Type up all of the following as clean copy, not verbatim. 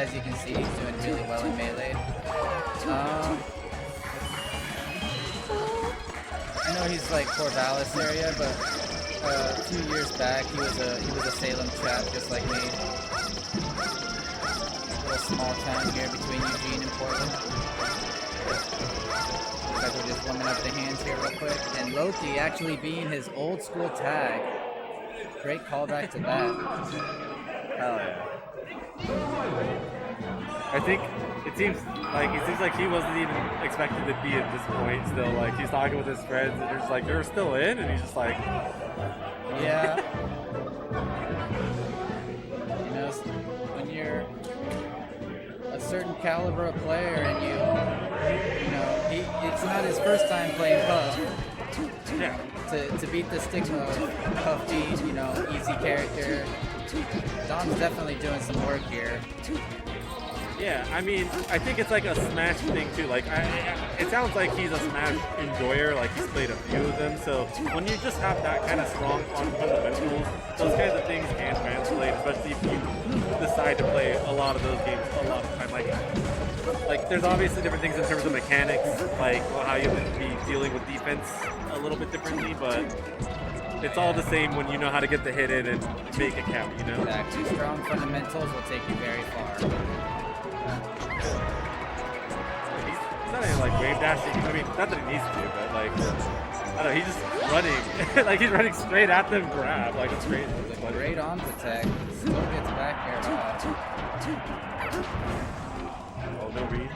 as you can see, he's doing really well in melee. I know he's like Corvallis area, but a few years back he was a Salem chap just like me. A little small town here between Eugene and Portland. Looks like we're just warming up the hands here real quick. And Loki actually being his old school tag. Great callback to that. Hell yeah. I think it seems like he wasn't even expected to be at this point still. Like he's talking with his friends and they're just like they're still in and he's just like yeah. You know, when you're a certain caliber of player and you know, it's not his first time playing Puff. yeah. To beat the stigma of Puff being, you know, easy character. Dom's definitely doing some work here. Yeah, I mean, I think it's like a Smash thing too. Like, it sounds like he's a Smash enjoyer. Like he's played a few of them. So when you just have that kind of strong fundamentals, those kinds of things can translate. Especially if you decide to play a lot of those games a lot of the time. Like there's obviously different things in terms of mechanics, like how you have to be dealing with defense a little bit differently, but it's all the same when you know how to get the hit in and make it count, you know? Exactly. Strong fundamentals will take you very far. He's not even like wave dashing. I mean, not that he needs to, but like, I don't know, he's just running. Like he's running straight at them, grab. Like it's crazy. Like, great arms attack. Still gets back aired off. Oh, no read.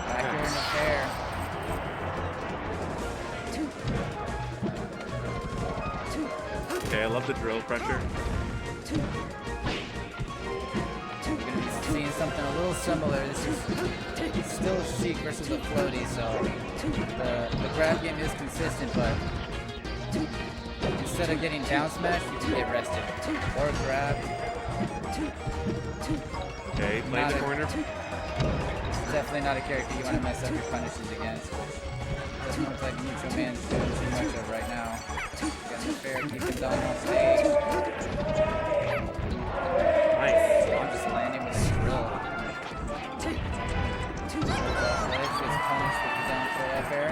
Back here in the pair. Okay, I love the drill pressure. We're going to be seeing something a little similar. This is still Sheik versus a floaty, so the grab game is consistent, but instead of getting down smash, you can get rested. Or grab. Okay, play in the corner. Definitely not a character you want to mess up your punishes against, which doesn't look like Mucho Man's doing too much of right now. Getting the fair, keeping Dom on stage. Nice. I'm just landing with a drill. Ledge gets punished with the down throw up air.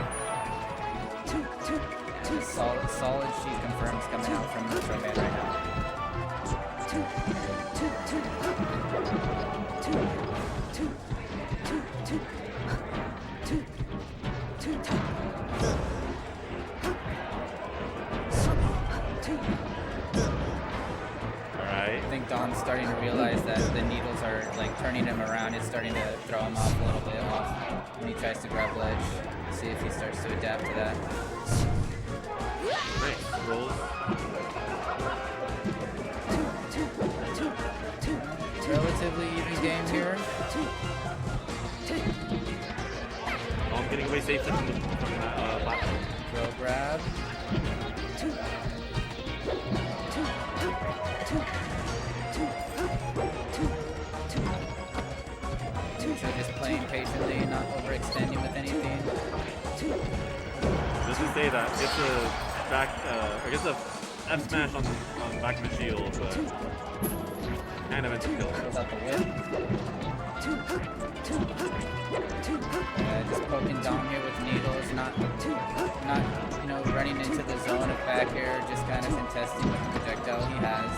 Solid sheet confirms coming out from Mucho Man right now. Alright. I think Dom's starting to realize that the needles are like turning him around. It's starting to throw him off a little bit when he tries to grab ledge. See if he starts to adapt to that. Nice. Rolls. Relatively even game here. Oh, I'm getting away safe from the platform. Throw grab. Mucho just playing patiently, not overextending with anything. Just to say that it's a back, I guess a F smash on back of the shield, but kind of ends up killing. Without the whip. Just poking down here with needles, not you know, running into the zone of back air, just kind of contesting with the projectile he has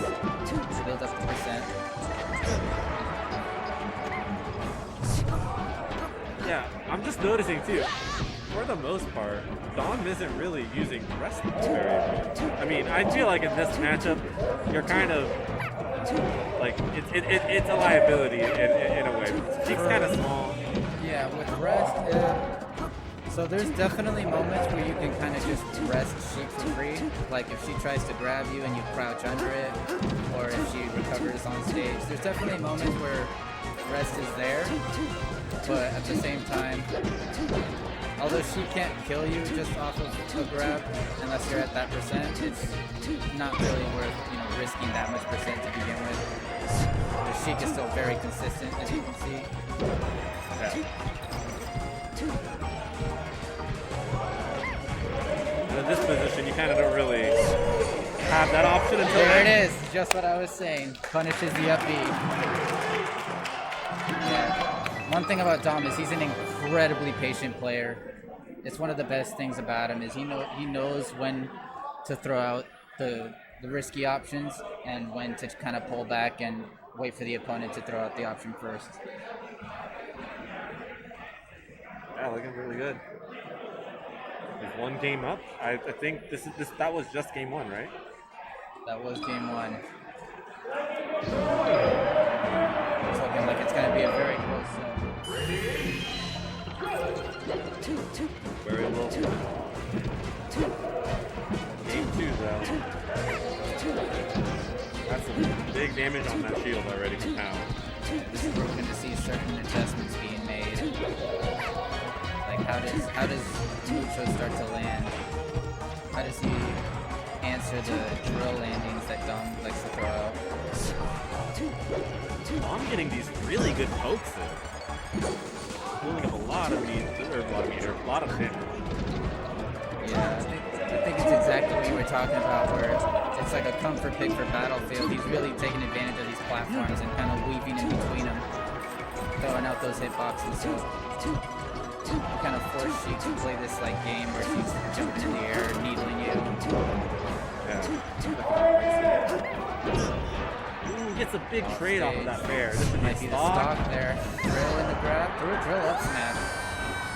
to build up the percent. Yeah, I'm just noticing too. For the most part, Dom isn't really using wrestling very much. I mean, I feel like in this matchup, you're kind of like it's a liability in a way. She's kind of small. Yeah, with rest, so there's definitely moments where you can kind of just rest Sheik for free. Like if she tries to grab you and you crouch under it, or if she recovers on stage. There's definitely moments where rest is there, but at the same time, although she can't kill you just off of a grab, unless you're at that percent, it's not really worth, you know, risking that much percent to begin with. The Sheik is still very consistent, as you can see. Yeah. in this position, you kind of don't really have that option until There it is, just what I was saying. Punishes the up B. Yeah. One thing about Dom is he's an incredibly patient player. It's one of the best things about him is he knows when to throw out the risky options and when to kind of pull back and wait for the opponent to throw out the option first. Yeah, looking really good. There's one game up. I think that was just game one, right? That was game one. It's looking like it's going to be a very close set. Very low. Game two, though. That's some big damage on that shield already from Pound. This is where we're going to see certain adjustments being made. Like how does Mucho start to land? How does he answer the drill landings that Dom likes to throw out? Dom getting these really good pokes in. Pulling up a lot of damage. Yeah, I think it's exactly what you were talking about, where it's like a comfort pick for Battlefield. He's really taking advantage of these platforms and kind of weaving in between them, throwing out those hitboxes. So you kind of force Sheik to play this like game where she's jumping in the air, needling you. Ooh, gets a big trade off of that fair. This Might be the stock there. Drill in the grab, through a drill up smash.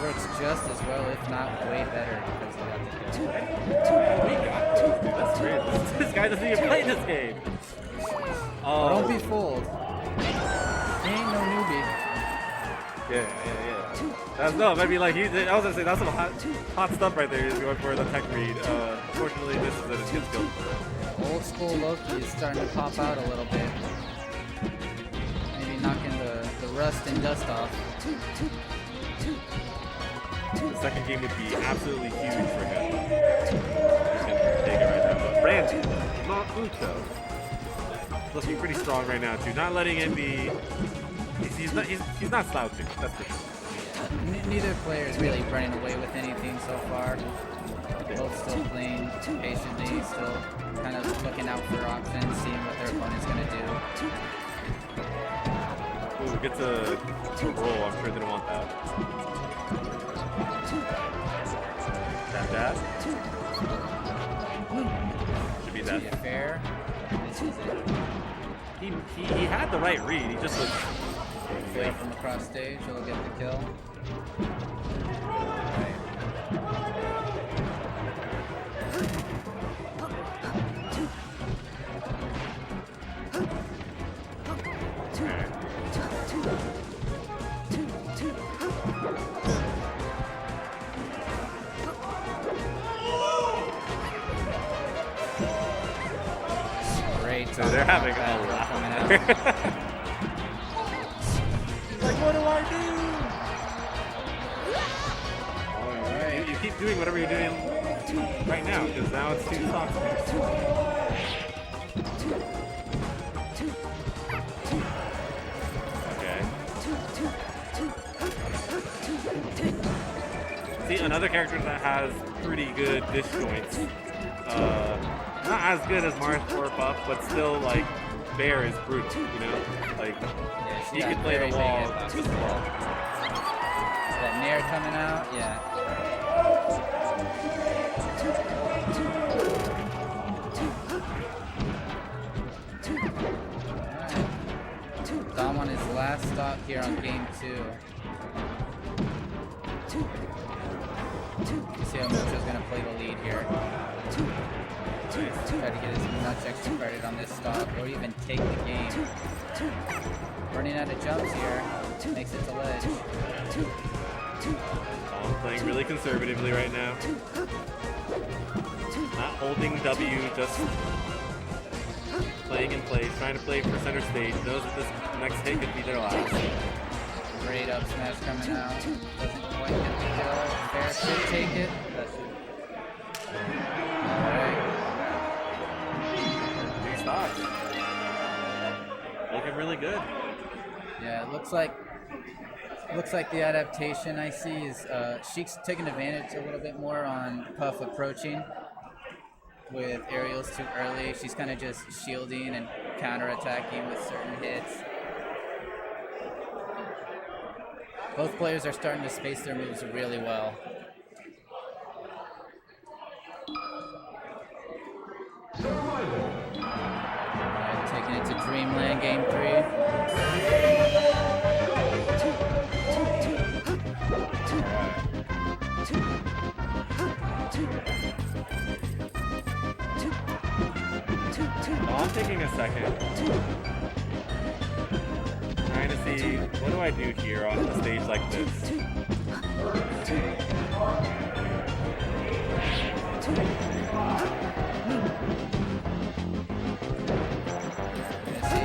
Works just as well, if not way better, because he got the kill. We got this, dude. That's crazy. This guy doesn't even play this game. Oh. Don't be fooled. He ain't no newbie. Yeah. Maybe like I was gonna say that's some hot stuff right there. He's going for the tech read. Fortunately, this is a good skill. Old school Loki is starting to pop out a little bit. Maybe knocking the rust and dust off. The second game would be absolutely huge for him. He's gonna take it right now. But Brandon, not Mucho, looking pretty strong right now too. Not letting it be. He's not slouching. That's for sure. Neither player is really running away with anything so far. Both still playing patiently, still kind of looking out for options, seeing what their opponent's going to do. Ooh, gets a roll. I'm sure they don't want that. That. Should be that. Fair. This is it. He had the right read. He just was Fail from across stage. He'll get the kill. Great. So they're having a lot coming out. Like, what do I do? Alright. You keep doing whatever you're doing right now, because now it's 2 stocks. Okay. See, another character that has pretty good disjoints. Not as good as Mars or Puff, but still, like, Bear is brutal, you know? Like, he can play the wall just well. That Nair coming out, yeah. Alright. Dom on his last stop here on game 2. You see how Mucho's going to play the lead here. Try to get as much extra credit on this stock, or even take the game. Running out of jumps here makes it to ledge. I'm playing really conservatively right now. Not holding W, just playing in place, trying to play for center stage. Knows that this next hit could be their last. Great up smash coming out. Doesn't quite get the kill. Fair should take it. That's it. Alright. Stocks. Looking really good. Yeah, it looks like the adaptation I see is Sheik's taking advantage a little bit more on Puff approaching with aerials too early. She's kind of just shielding and counterattacking with certain hits. Both players are starting to space their moves really well. Alright, taking it to Dreamland Game 3. Oh, I'm taking a second. Trying to see, what do I do here on a stage like this? Let's see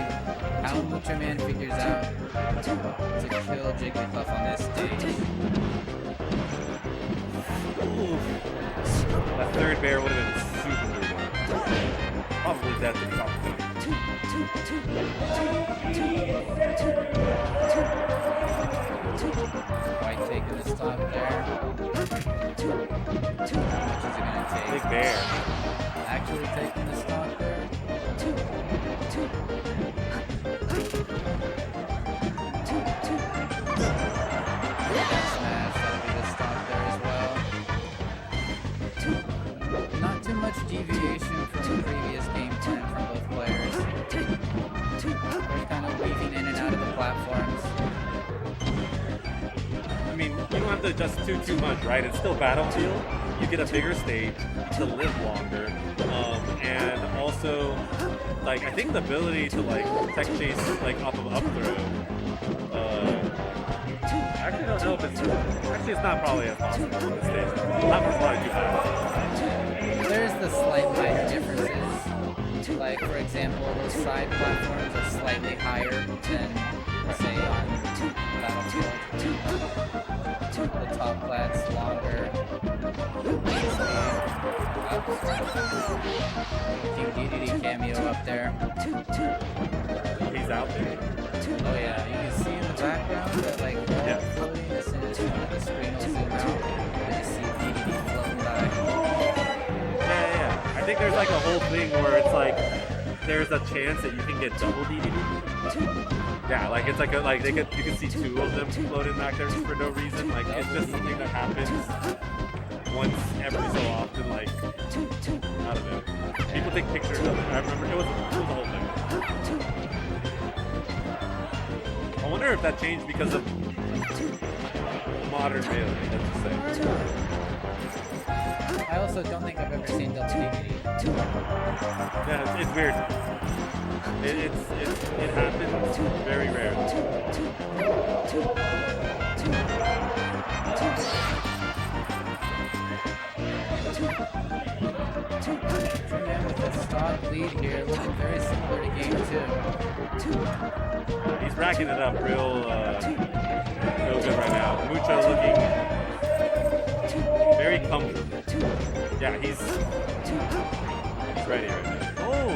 how Mucho Man figures out to kill Jigglypuff on this stage. Ooh. That third bear would have been super brutal. Probably dead to the top of it. White taking the stock there. How much is it going to take? Big bear. Actually taking the stock there. Smash, that'll be the stock there as well. Not too much deviation from the previous game plan from both players. They're kind of weaving in and out of the platforms. I mean, you don't have to adjust too much, right? It's still Battlefield. You get a bigger stage to live longer, and also, like, I think the ability to like tech chase like off of up throw. I actually don't know if it's actually it's not probably as possible on this stage. Not probably too fast. There's the slight minor differences. Like, for example, those side platforms are slightly higher than, say, on Battlefield. The top plat's longer. King DDD cameo up there. He's out there. Oh yeah, you can see in the background that like floating as soon as one of the screen will zoom out. And you see DDD floating by. Yeah. I think there's like a whole thing where it's like there's a chance that you can get double DDD. Yeah, like it's like you can see two of them floating back there for no reason. Like it's just something that happens once every so often. Like I don't know. People take pictures of it. I remember it was a whole thing. I wonder if that changed because of modern melee. Let's just say. I also don't think I've ever seen double DDD. Yeah, it's weird. It happens very rarely. With the stock lead here, looking very similar to game 2. He's racking it up real good right now. Mucho looking very comfortable. Yeah, he's ready right now. Oh!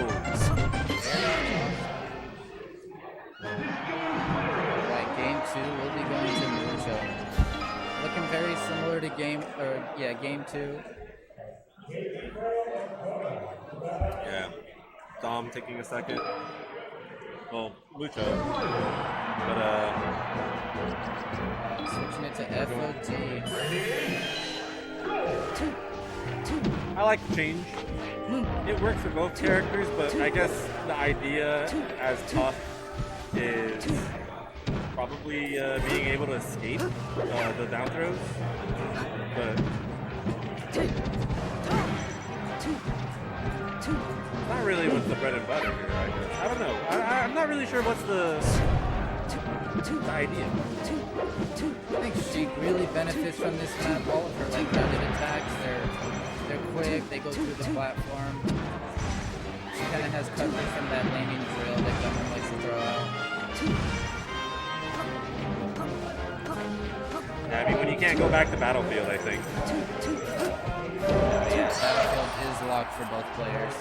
Right, game 2 will be going to Mucho. Looking very similar to game 2. Yeah. Dom taking a second. Well, Mucho. But switching it to FOT. I like the change. It works for both characters, but I guess the idea as tough is probably being able to escape the down throws. But not really what's the bread and butter here, I guess. I don't know. I'm not really sure what's the idea. I think Sheik really benefits from this map. All of her like grounded attacks, they're quick, they go through the platform. She kind of has coverage from that landing drill that Domnique likes to throw out. Yeah, I mean, when you can't go back to Battlefield, I think. Yeah, Battlefield is locked for both players.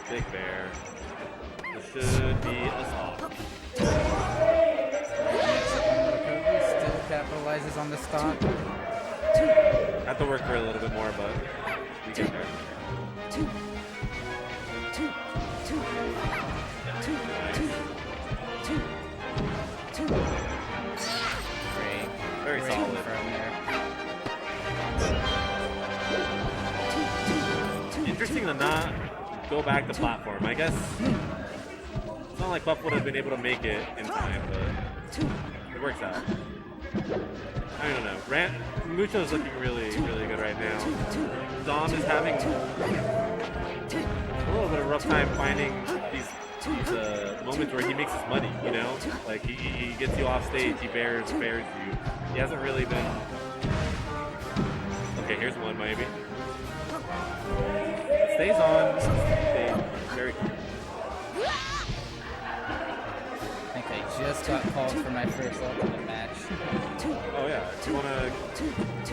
Big bear. This should be a stop. Still capitalizes on the stock. Have to work for it a little bit more, but we get there. Great. Very Great solid. confirm there. Interesting to not go back to platform. I guess it's not like Puff would have been able to make it in time, but it works out. I don't know. Mucho's looking really, really good right now. Dom is having a little bit of a rough time finding these moments where he makes his money, you know? Like, he gets you off stage, he bears you. He hasn't really been... Okay, here's one, maybe. It stays on. Stays very cool. I think I just got called for my first ultimate match. Oh, yeah. If you want to...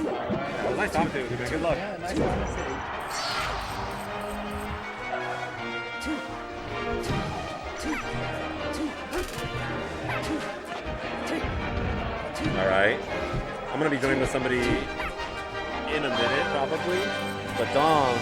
Yeah, it was nice talking to you, man. Good luck. Yeah, nice talking to you. All right. I'm going to be joined with somebody in a minute, probably. But Dom